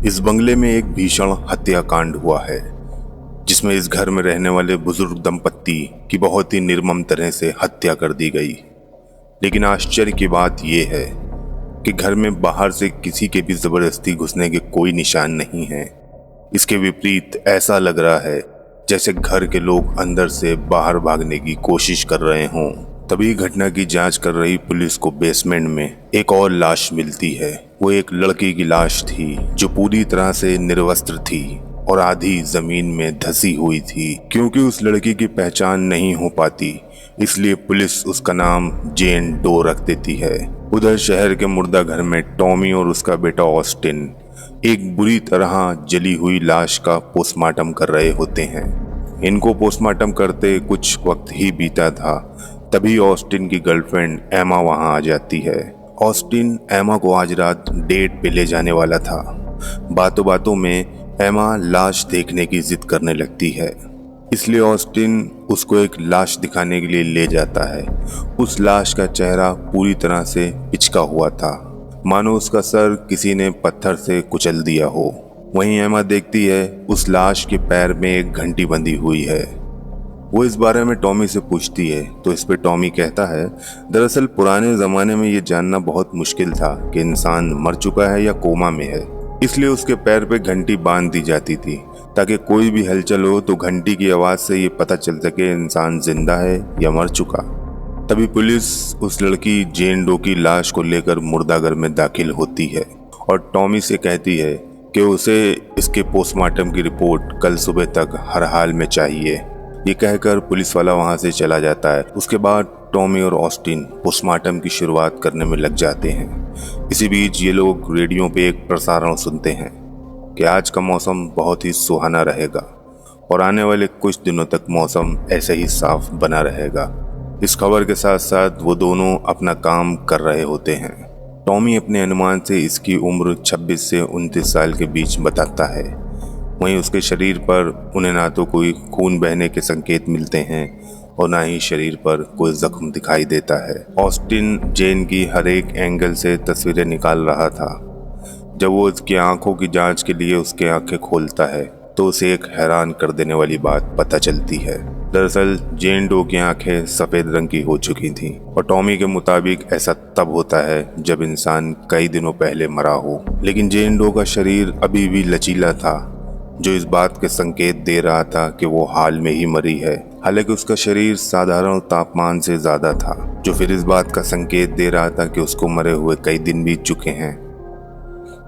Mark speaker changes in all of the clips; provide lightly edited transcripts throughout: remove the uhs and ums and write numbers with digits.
Speaker 1: इस बंगले में एक भीषण हत्याकांड हुआ है जिसमें इस घर में रहने वाले बुजुर्ग दंपत्ति की बहुत ही निर्मम तरह से हत्या कर दी गई। लेकिन आश्चर्य की बात यह है कि घर में बाहर से किसी के भी जबरदस्ती घुसने के कोई निशान नहीं है। इसके विपरीत ऐसा लग रहा है जैसे घर के लोग अंदर से बाहर भागने की कोशिश कर रहे हों। तभी घटना की जांच कर रही पुलिस को बेसमेंट में एक और लाश मिलती है। वो एक लड़की की लाश थी जो पूरी तरह से निर्वस्त्र थी और आधी जमीन में धसी हुई थी। क्योंकि उस लड़की की पहचान नहीं हो पाती, इसलिए पुलिस उसका नाम जेन डो रख देती है। उधर शहर के मुर्दा घर में टॉमी और उसका बेटा ऑस्टिन एक बुरी तरह जली हुई लाश का पोस्टमार्टम कर रहे होते हैं। इनको पोस्टमार्टम करते कुछ वक्त ही बीता था, तभी ऑस्टिन की गर्लफ्रेंड एमा वहां आ जाती है। ऑस्टिन एमा को आज रात डेट पे ले जाने वाला था। बातों बातों में एमा लाश देखने की जिद करने लगती है, इसलिए ऑस्टिन उसको एक लाश दिखाने के लिए ले जाता है। उस लाश का चेहरा पूरी तरह से पिचका हुआ था, मानो उसका सर किसी ने पत्थर से कुचल दिया हो। वहीं एमा देखती है उस लाश के पैर में एक घंटी बंधी हुई है। वो इस बारे में टॉमी से पूछती है तो इस पे टॉमी कहता है, दरअसल पुराने ज़माने में ये जानना बहुत मुश्किल था कि इंसान मर चुका है या कोमा में है, इसलिए उसके पैर पे घंटी बांध दी जाती थी ताकि कोई भी हलचल हो तो घंटी की आवाज़ से ये पता चल सके इंसान जिंदा है या मर चुका। तभी पुलिस उस लड़की जेन डो की लाश को लेकर मुर्दाघर में दाखिल होती है और टॉमी से कहती है कि उसे इसके पोस्टमार्टम की रिपोर्ट कल सुबह तक हर हाल में चाहिए। ये कहकर पुलिस वाला वहां से चला जाता है। उसके बाद टॉमी और ऑस्टिन पोस्टमार्टम की शुरुआत करने में लग जाते हैं। इसी बीच ये लोग रेडियो पे एक प्रसारण सुनते हैं कि आज का मौसम बहुत ही सुहाना रहेगा और आने वाले कुछ दिनों तक मौसम ऐसे ही साफ बना रहेगा। इस खबर के साथ साथ वो दोनों अपना काम कर रहे होते हैं। टॉमी अपने अनुमान से इसकी उम्र 26 से 29 साल के बीच बताता है। वहीं उसके शरीर पर उन्हें ना तो कोई खून बहने के संकेत मिलते हैं और ना ही शरीर पर कोई जख्म दिखाई देता है। ऑस्टिन जेन की हर एक एंगल से तस्वीरें निकाल रहा था। जब वो उसकी आंखों की जांच के लिए उसकी आंखें खोलता है तो उसे एक हैरान कर देने वाली बात पता चलती है। दरअसल जेन डो की आंखें सफेद रंग की हो चुकी थीं और टॉमी के मुताबिक ऐसा तब होता है जब इंसान कई दिनों पहले मरा हो। लेकिन जेन डो का शरीर अभी भी लचीला था, जो इस बात के संकेत दे रहा था कि वो हाल में ही मरी है। हालांकि उसका शरीर साधारण तापमान से ज्यादा था, जो फिर इस बात का संकेत दे रहा था कि उसको मरे हुए कई दिन बीत चुके हैं।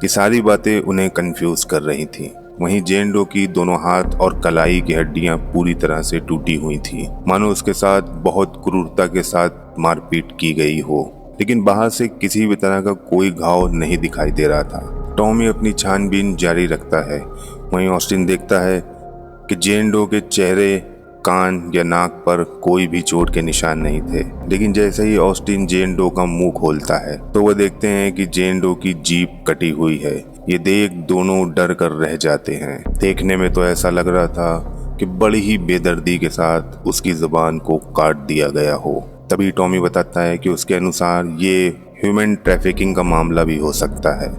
Speaker 1: ये सारी बातें उन्हें कंफ्यूज कर रही थीं। वहीं जेन डो की दोनों हाथ और कलाई की हड्डियां पूरी तरह से टूटी हुई थी, मानो उसके साथ बहुत क्रूरता के साथ मारपीट की गई हो। लेकिन बाहर से किसी भी तरह का कोई घाव नहीं दिखाई दे रहा था। टॉमी अपनी छानबीन जारी रखता है। वहीं ऑस्टिन देखता है कि जेन डो के चेहरे, कान या नाक पर कोई भी चोट के निशान नहीं थे। लेकिन जैसे ही ऑस्टिन जेन डो का मुंह खोलता है तो वह देखते हैं कि जेन डो की जीभ कटी हुई है। ये देख दोनों डर कर रह जाते हैं। देखने में तो ऐसा लग रहा था कि बड़ी ही बेदर्दी के साथ उसकी जुबान को काट दिया गया हो। तभी टॉमी बताता है कि उसके अनुसार ये ह्यूमन ट्रैफिकिंग का मामला भी हो सकता है,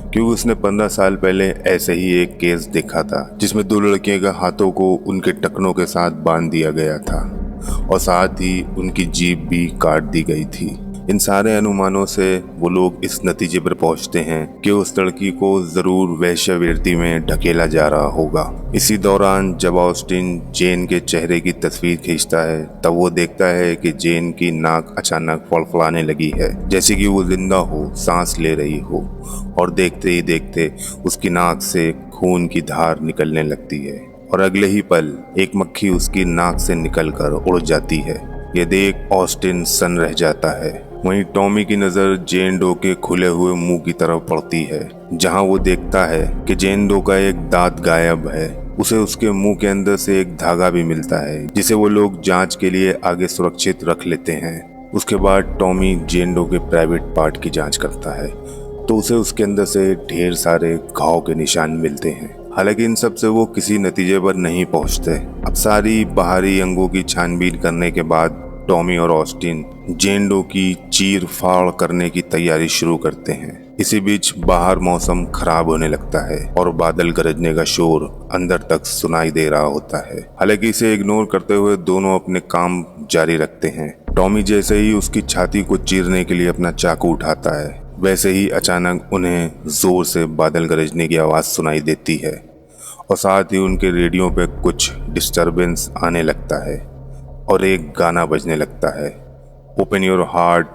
Speaker 1: क्योंकि उसने 15 साल पहले ऐसे ही एक केस देखा था जिसमें 2 लड़कियों के हाथों को उनके टखनों के साथ बांध दिया गया था और साथ ही उनकी जीभ भी काट दी गई थी। इन सारे अनुमानों से वो लोग इस नतीजे पर पहुंचते हैं कि उस लड़की को जरूर वेश्यावृत्ति में ढकेला जा रहा होगा। इसी दौरान जब ऑस्टिन जेन के चेहरे की तस्वीर खींचता है तब वो देखता है कि जेन की नाक अचानक फड़फड़ाने लगी है, जैसे कि वो जिंदा हो, सांस ले रही हो। और देखते ही देखते उसकी नाक से खून की धार निकलने लगती है और अगले ही पल एक मक्खी उसकी नाक से निकलकर उड़ जाती है। ये देख ऑस्टिन सन्न रह जाता है। वहीं टॉमी की नज़र जेन डो के खुले हुए मुंह की तरफ पड़ती है, जहां वो देखता है कि जेन डो का एक दांत गायब है। उसे उसके मुंह के अंदर से एक धागा भी मिलता है, जिसे वो लोग जांच के लिए आगे सुरक्षित रख लेते हैं। उसके बाद टॉमी जेन डो के प्राइवेट पार्ट की जांच करता है तो उसे उसके अंदर से ढेर सारे घाव के निशान मिलते हैं। हालांकि इन सब से वो किसी नतीजे पर नहीं पहुंचते। अब सारी बाहरी अंगों की छानबीन करने के बाद टॉमी और ऑस्टिन जेन डो की चीर फाड़ करने की तैयारी शुरू करते हैं। इसी बीच बाहर मौसम खराब होने लगता है और बादल गरजने का शोर अंदर तक सुनाई दे रहा होता है। हालांकि इसे इग्नोर करते हुए दोनों अपने काम जारी रखते हैं। टॉमी जैसे ही उसकी छाती को चीरने के लिए अपना चाकू उठाता है, वैसे ही अचानक उन्हें जोर से बादल गरजने की आवाज सुनाई देती है और साथ ही उनके रेडियो पे कुछ डिस्टरबेंस आने लगता है और एक गाना बजने लगता है, open your heart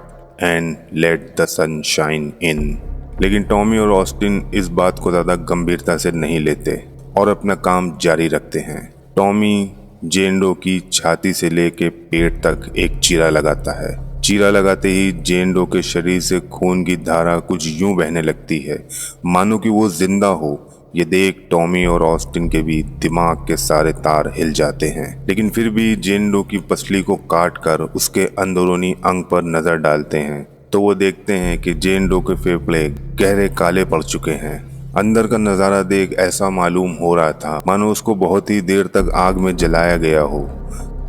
Speaker 1: and let the sun shine in. लेकिन टॉमी और ऑस्टिन इस बात को ज़्यादा गंभीरता से नहीं लेते और अपना काम जारी रखते हैं। टॉमी जेन डो की छाती से लेके पेट तक एक चीरा लगाता है। चीरा लगाते ही जेन डो के शरीर से खून की धारा कुछ यूं बहने लगती है मानो कि वो जिंदा हो। ये देख टॉमी और ऑस्टिन के भी दिमाग के सारे तार हिल जाते हैं। लेकिन फिर भी जेन डो की पसली को काट कर उसके अंदरूनी अंग पर नजर डालते हैं तो वो देखते हैं कि जेन डो के फेफड़े गहरे काले पड़ चुके हैं। अंदर का नज़ारा देख ऐसा मालूम हो रहा था मानो उसको बहुत ही देर तक आग में जलाया गया हो,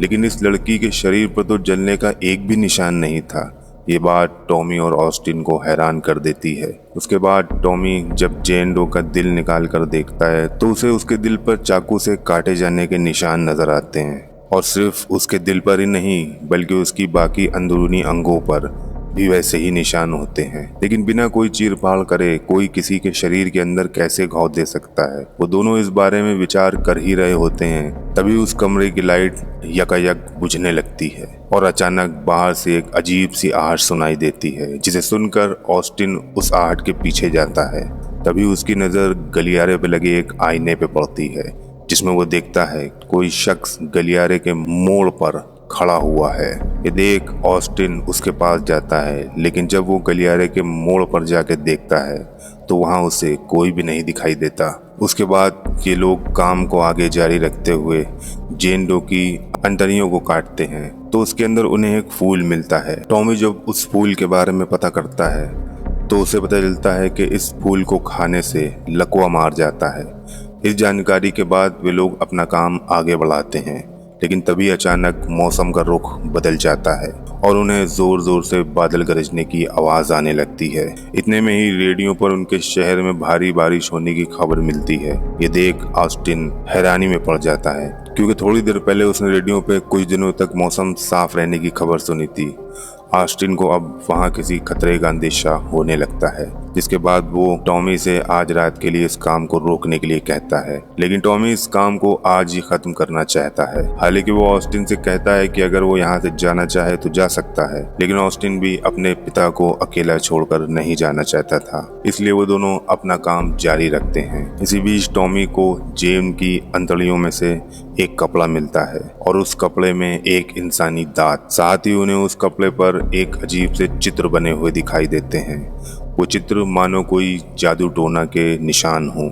Speaker 1: लेकिन इस लड़की के शरीर पर तो जलने का एक भी निशान नहीं था। ये बात टॉमी और ऑस्टिन को हैरान कर देती है। उसके बाद टॉमी जब जेन डो का दिल निकाल कर देखता है तो उसे उसके दिल पर चाकू से काटे जाने के निशान नजर आते हैं और सिर्फ उसके दिल पर ही नहीं बल्कि उसकी बाकी अंदरूनी अंगों पर भी वैसे ही निशान होते हैं। लेकिन बिना कोई चीरफाड़ करे कोई किसी के शरीर के अंदर कैसे घाव दे सकता है। वो दोनों इस बारे में विचार कर ही रहे होते हैं तभी उस कमरे की लाइट यकायक बुझने लगती है और अचानक बाहर से एक अजीब सी आहट सुनाई देती है, जिसे सुनकर ऑस्टिन उस आहट के पीछे जाता है। तभी उसकी नज़र गलियारे पे लगे एक आईने पे पड़ती है जिसमें वो देखता है कोई शख्स गलियारे के मोड़ पर खड़ा हुआ है। ये देख ऑस्टिन उसके पास जाता है, लेकिन जब वो गलियारे के मोड़ पर जाके देखता है तो वहाँ उसे कोई भी नहीं दिखाई देता। उसके बाद ये लोग काम को आगे जारी रखते हुए जेन डो की अंतड़ियों को काटते हैं तो उसके अंदर उन्हें एक फूल मिलता है। टॉमी जब उस फूल के बारे में पता करता है तो उसे पता चलता है कि इस फूल को खाने से लकवा मार जाता है। इस जानकारी के बाद वे लोग अपना काम आगे बढ़ाते हैं, लेकिन तभी अचानक मौसम का रुख बदल जाता है और उन्हें जोर जोर से बादल गरजने की आवाज आने लगती है। इतने में ही रेडियो पर उनके शहर में भारी बारिश होने की खबर मिलती है। ये देख ऑस्टिन हैरानी में पड़ जाता है क्योंकि थोड़ी देर पहले उसने रेडियो पे कुछ दिनों तक मौसम साफ रहने की खबर सुनी थी। ऑस्टिन को अब वहाँ किसी खतरे का अंदेशा होने लगता है, जिसके बाद वो टॉमी से आज रात के लिए इस काम को रोकने के लिए कहता है। लेकिन टॉमी इस काम को आज ही खत्म करना चाहता है। हालांकि वो ऑस्टिन से कहता है कि अगर वो यहाँ से जाना चाहे तो जा सकता है, लेकिन ऑस्टिन भी अपने पिता को अकेला छोड़कर नहीं जाना चाहता था, इसलिए वो दोनों अपना काम जारी रखते हैं। इसी बीच टॉमी को जेन की अंतड़ियों में से एक कपड़ा मिलता है और उस कपड़े में एक इंसानी दांत, साथ ही उन्हें उस कपड़े पर एक अजीब से चित्र बने हुए दिखाई देते हैं। वो चित्र मानो कोई जादू टोना के निशान हों।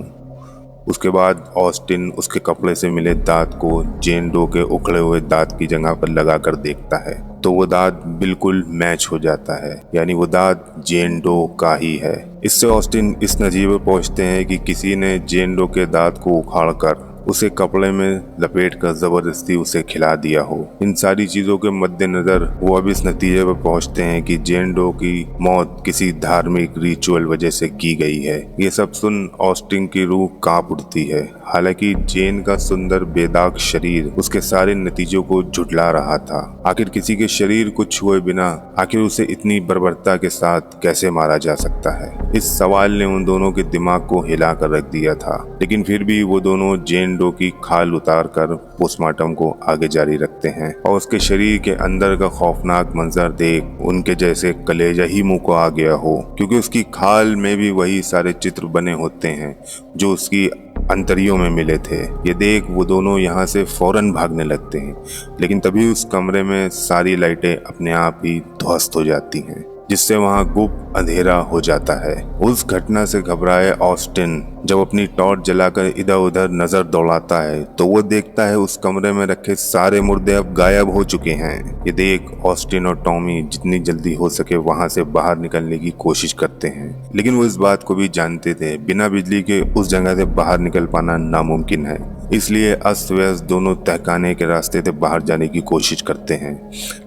Speaker 1: उसके बाद ऑस्टिन उसके कपड़े से मिले दांत को जेन डो के उखड़े हुए दांत की जगह पर लगाकर देखता है तो वो दांत बिल्कुल मैच हो जाता है, यानी वो दांत जेन डो का ही है। इससे ऑस्टिन इस नतीजे पर पहुंचते हैं कि किसी ने जेन डो के दांत को उखाड़कर उसे कपड़े में लपेट कर जबरदस्ती उसे खिला दिया हो। इन सारी चीजों के मद्देनजर वो अब इस नतीजे पर पहुंचते हैं कि जेन डो की मौत किसी धार्मिक रिचुअल वजह से की गई है। ये सब सुन ऑस्टिन की रूह कांप उठती है। हालांकि जेन का सुंदर बेदाग शरीर उसके सारे नतीजों को झुठला रहा था। आखिर किसी के शरीर को छुए बिना आखिर उसे इतनी बर्बरता के साथ कैसे मारा जा सकता है? इस सवाल ने उन दोनों के दिमाग को हिला कर रख दिया था, लेकिन फिर भी वो दोनों जेन डो की खाल उतार कर पोस्टमार्टम को आगे जारी रखते हैं और उसके शरीर के अंदर का खौफनाक मंजर देख उनके जैसे कलेजा ही मुंह को आ गया हो, क्योंकि उसकी खाल में भी वही सारे चित्र बने होते हैं जो उसकी अंतरियों में मिले थे। ये देख वो दोनों यहाँ से फौरन भागने लगते हैं, लेकिन तभी उस कमरे में सारी लाइटें अपने आप ही ध्वस्त हो जाती हैं, जिससे वहाँ गुप्त अंधेरा हो जाता है। उस घटना से घबराए ऑस्टिन जब अपनी टॉर्च जलाकर इधर उधर नजर दौड़ाता है तो वो देखता है उस कमरे में रखे सारे मुर्दे अब गायब हो चुके हैं। ये देख ऑस्टिन और टॉमी जितनी जल्दी हो सके वहां से बाहर निकलने की कोशिश करते हैं, लेकिन वो इस बात को भी जानते थे बिना बिजली के उस जगह से बाहर निकल पाना नामुमकिन है। इसलिए अस्त व्यस्त दोनों तहखाने के रास्ते से बाहर जाने की कोशिश करते हैं,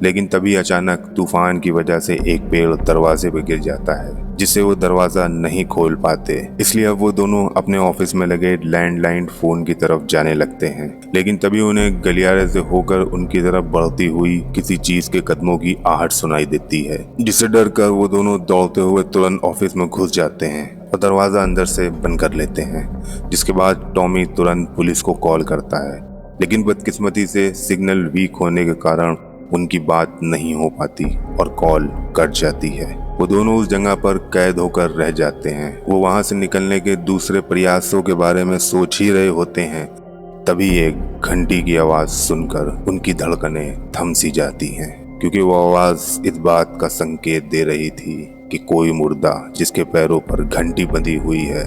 Speaker 1: लेकिन तभी अचानक तूफान की वजह से एक पेड़ दरवाजे पर गिर जाता है, जिससे वो दरवाजा नहीं खोल पाते। इसलिए अब वो दोनों अपने ऑफिस में लगे लैंडलाइन फोन की तरफ जाने लगते हैं, लेकिन तभी उन्हें गलियारे से होकर उनकी तरफ बढ़ती हुई किसी चीज के कदमों की आहट सुनाई देती है, जिससे डर कर वो दोनों दौड़ते हुए तुरंत ऑफिस में घुस जाते हैं और दरवाजा अंदर से बंद कर लेते हैं। जिसके बाद टॉमी तुरंत पुलिस को कॉल करता है, लेकिन बदकिस्मती से सिग्नल वीक होने के कारण उनकी बात नहीं हो पाती और कॉल कट जाती है। वो दोनों उस जगह पर कैद होकर रह जाते हैं। वो वहां से निकलने के दूसरे प्रयासों के बारे में सोच ही रहे होते हैं, तभी एक घंटी की आवाज सुनकर उनकी धड़कनें थम सी जाती हैं, क्योंकि वो आवाज इस बात का संकेत दे रही थी कि कोई मुर्दा जिसके पैरों पर घंटी बंधी हुई है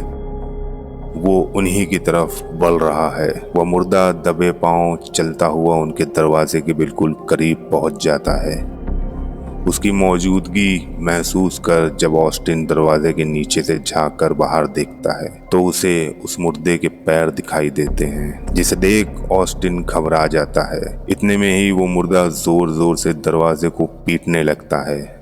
Speaker 1: वो उन्हीं की तरफ बढ़ रहा है। वह मुर्दा दबे पांव चलता हुआ उनके दरवाजे के बिल्कुल करीब पहुंच जाता है। उसकी मौजूदगी महसूस कर जब ऑस्टिन दरवाजे के नीचे से झांक कर बाहर देखता है तो उसे उस मुर्दे के पैर दिखाई देते हैं, जिसे देख ऑस्टिन घबरा जाता है। इतने में ही वो मुर्दा जोर जोर से दरवाजे को पीटने लगता है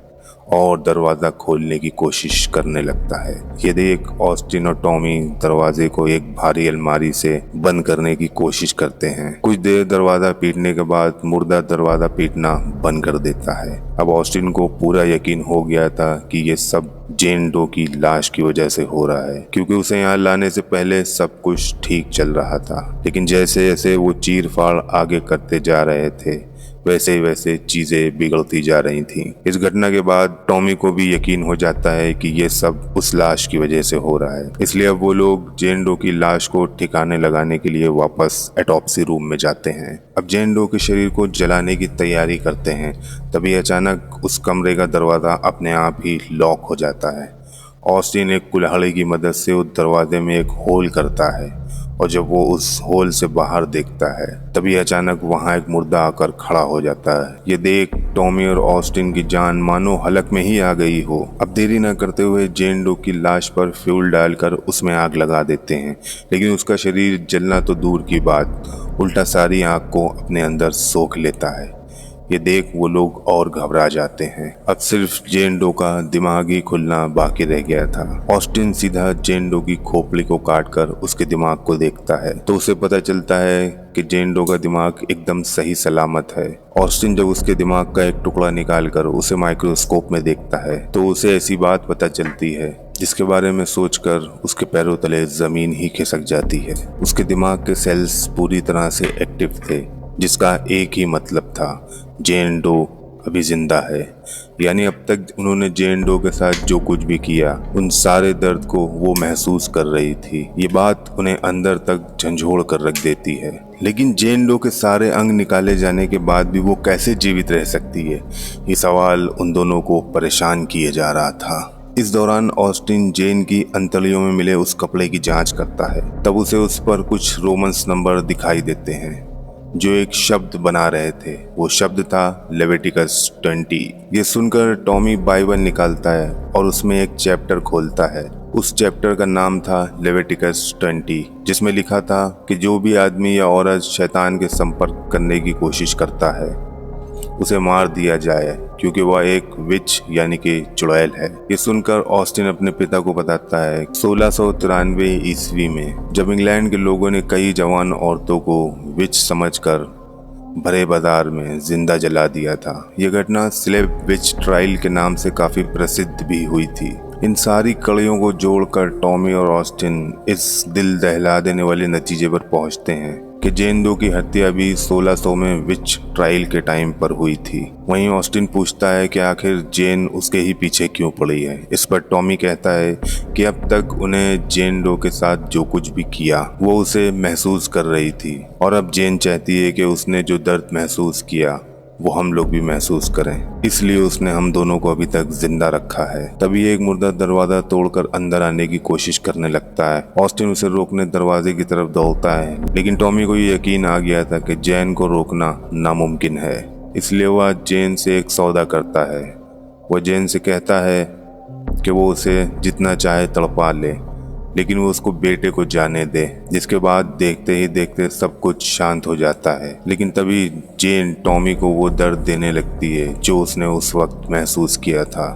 Speaker 1: और दरवाजा खोलने की कोशिश करने लगता है। ये देख ऑस्टिन और टॉमी दरवाजे को एक भारी अलमारी से बंद करने की कोशिश करते हैं। कुछ देर दरवाजा पीटने के बाद मुर्दा दरवाजा पीटना बंद कर देता है। अब ऑस्टिन को पूरा यकीन हो गया था कि ये सब जेन डो की लाश की वजह से हो रहा है, क्योंकि उसे यहाँ लाने से पहले सब कुछ ठीक चल रहा था। लेकिन जैसे जैसे वो चीर फाड़ आगे करते जा रहे थे वैसे वैसे चीजें बिगड़ती जा रही थीं। इस घटना के बाद टॉमी को भी यकीन हो जाता है कि ये सब उस लाश की वजह से हो रहा है। इसलिए अब वो लोग जेन डो की लाश को ठिकाने लगाने के लिए वापस ऑटोप्सी रूम में जाते हैं। अब जेन डो के शरीर को जलाने की तैयारी करते हैं, तभी अचानक उस कमरे का दरवाजा अपने आप ही लॉक हो जाता है। ऑस्टिन एक कुल्हाड़ी की मदद से उस दरवाजे में एक होल करता है और जब वो उस होल से बाहर देखता है तभी अचानक वहां एक मुर्दा आकर खड़ा हो जाता है। ये देख टॉमी और ऑस्टिन की जान मानो हलक में ही आ गई हो। अब देरी न करते हुए जेन डो की लाश पर फ्यूल डालकर उसमें आग लगा देते हैं, लेकिन उसका शरीर जलना तो दूर की बात उल्टा सारी आग को अपने अंदर सोख लेता है। ये देख वो लोग और घबरा जाते हैं। अब सिर्फ जेन डो का दिमाग ही खुलना बाकी रह गया था। ऑस्टिन सीधा जेन डो की खोपड़ी को काटकर उसके दिमाग को देखता है तो उसे पता चलता है कि जेन डो का दिमाग एकदम सही सलामत है। ऑस्टिन जब उसके दिमाग का एक टुकड़ा निकालकर उसे माइक्रोस्कोप में देखता है तो उसे ऐसी बात पता चलती है जिसके बारे में सोचकर उसके पैरों तले जमीन ही खिसक जाती है। उसके दिमाग के सेल्स पूरी तरह से एक्टिव थे, जिसका एक ही मतलब था, जेन डो अभी जिंदा है। यानी अब तक उन्होंने जेन डो के साथ जो कुछ भी किया उन सारे दर्द को वो महसूस कर रही थी। ये बात उन्हें अंदर तक झंझोड़ कर रख देती है। लेकिन जेन डो के सारे अंग निकाले जाने के बाद भी वो कैसे जीवित रह सकती है, ये सवाल उन दोनों को परेशान किए जा रहा था। इस दौरान ऑस्टिन जेन की अंतड़ियों में मिले उस कपड़े की जांच करता है। तब उसे उस पर कुछ रोमन्स नंबर दिखाई देते हैं जो एक शब्द बना रहे थे। वो शब्द था लेविटिकस 20। ये सुनकर टॉमी बाइबल निकालता है और उसमें एक चैप्टर खोलता है। उस चैप्टर का नाम था लेविटिकस 20, जिसमें लिखा था कि जो भी आदमी या औरत शैतान के संपर्क करने की कोशिश करता है उसे मार दिया जाए, क्योंकि वह एक विच यानी कि चुड़ैल है। ये सुनकर ऑस्टिन अपने पिता को बताता है 1693 ईस्वी में जब इंग्लैंड के लोगों ने कई जवान औरतों को विच समझकर भरे बाजार में जिंदा जला दिया था। यह घटना स्लेब विच ट्रायल के नाम से काफी प्रसिद्ध भी हुई थी। इन सारी कड़ियों को जोड़कर टॉमी और ऑस्टिन इस दिल दहला देने वाले नतीजे पर पहुंचते हैं कि जेन डो की हत्या भी 1600 में विच ट्रायल के टाइम पर हुई थी। वहीं ऑस्टिन पूछता है कि आखिर जेन उसके ही पीछे क्यों पड़ी है। इस पर टॉमी कहता है कि अब तक उन्हें जेन डो के साथ जो कुछ भी किया वो उसे महसूस कर रही थी और अब जेन चाहती है कि उसने जो दर्द महसूस किया वो हम लोग भी महसूस करें, इसलिए उसने हम दोनों को अभी तक जिंदा रखा है। तभी एक मुर्दा दरवाजा तोड़कर अंदर आने की कोशिश करने लगता है। ऑस्टिन उसे रोकने दरवाजे की तरफ दौड़ता है, लेकिन टॉमी को ये यकीन आ गया था कि जेन को रोकना नामुमकिन है। इसलिए वह जेन से एक सौदा करता है। वह जेन से कहता है कि वो उसे जितना चाहे तड़पा ले, लेकिन वो उसको बेटे को जाने दे, जिसके बाद देखते ही देखते सब कुछ शांत हो जाता है। लेकिन तभी जेन टॉमी को वो दर्द देने लगती है जो उसने उस वक्त महसूस किया था।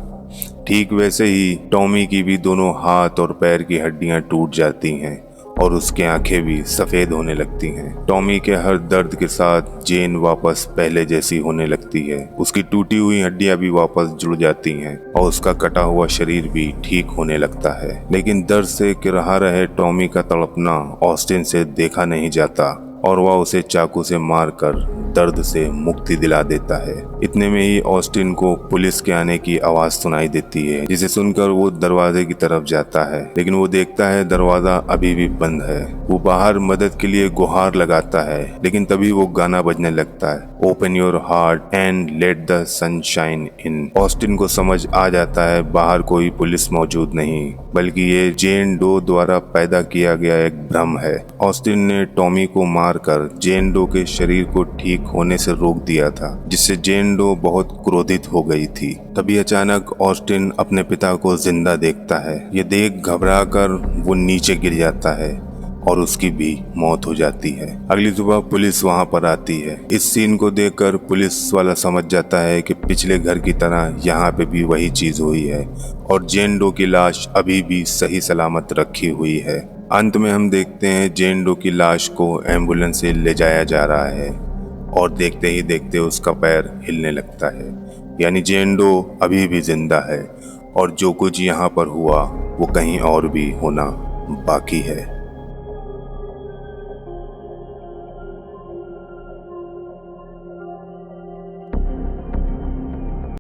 Speaker 1: ठीक वैसे ही टॉमी की भी दोनों हाथ और पैर की हड्डियां टूट जाती हैं और उसकी आंखें भी सफेद होने लगती हैं। टॉमी के हर दर्द के साथ जेन वापस पहले जैसी होने लगती है। उसकी टूटी हुई हड्डियां भी वापस जुड़ जाती हैं और उसका कटा हुआ शरीर भी ठीक होने लगता है। लेकिन दर्द से किरहा रहे टॉमी का तड़पना ऑस्टिन से देखा नहीं जाता और वह उसे चाकू से मारकर दर्द से मुक्ति दिला देता है। इतने में ही ऑस्टिन को पुलिस के आने की आवाज सुनाई देती है, जिसे सुनकर वो दरवाजे की तरफ जाता है, लेकिन वो देखता है दरवाजा अभी भी बंद है। वो बाहर मदद के लिए गुहार लगाता है, लेकिन तभी वो गाना बजने लगता है, open your heart and let the sunshine in. Austin को समझ आ जाता है बाहर कोई पुलिस मौजूद नहीं, बल्कि ये जेन डो द्वारा पैदा किया गया एक भ्रम है। ऑस्टिन ने टॉमी को मारकर जेन डो के शरीर को ठीक होने से रोक दिया था, जिससे जेन डो बहुत क्रोधित हो गई थी। तभी अचानक ऑस्टिन अपने पिता को जिंदा देखता है। ये देख घबराकर वो नीचे गिर जाता है और उसकी भी मौत हो जाती है। अगली सुबह पुलिस वहां पर आती है। इस सीन को देखकर पुलिस वाला समझ जाता है कि पिछले घर की तरह यहाँ पे भी वही चीज हुई है और जेन डो की लाश अभी भी सही सलामत रखी हुई है। अंत में हम देखते हैं जेन डो की लाश को एम्बुलेंस से ले जाया जा रहा है और देखते ही देखते उसका पैर हिलने लगता है, यानी जेन डो अभी भी जिंदा है और जो कुछ यहाँ पर हुआ वो कहीं और भी होना बाकी है।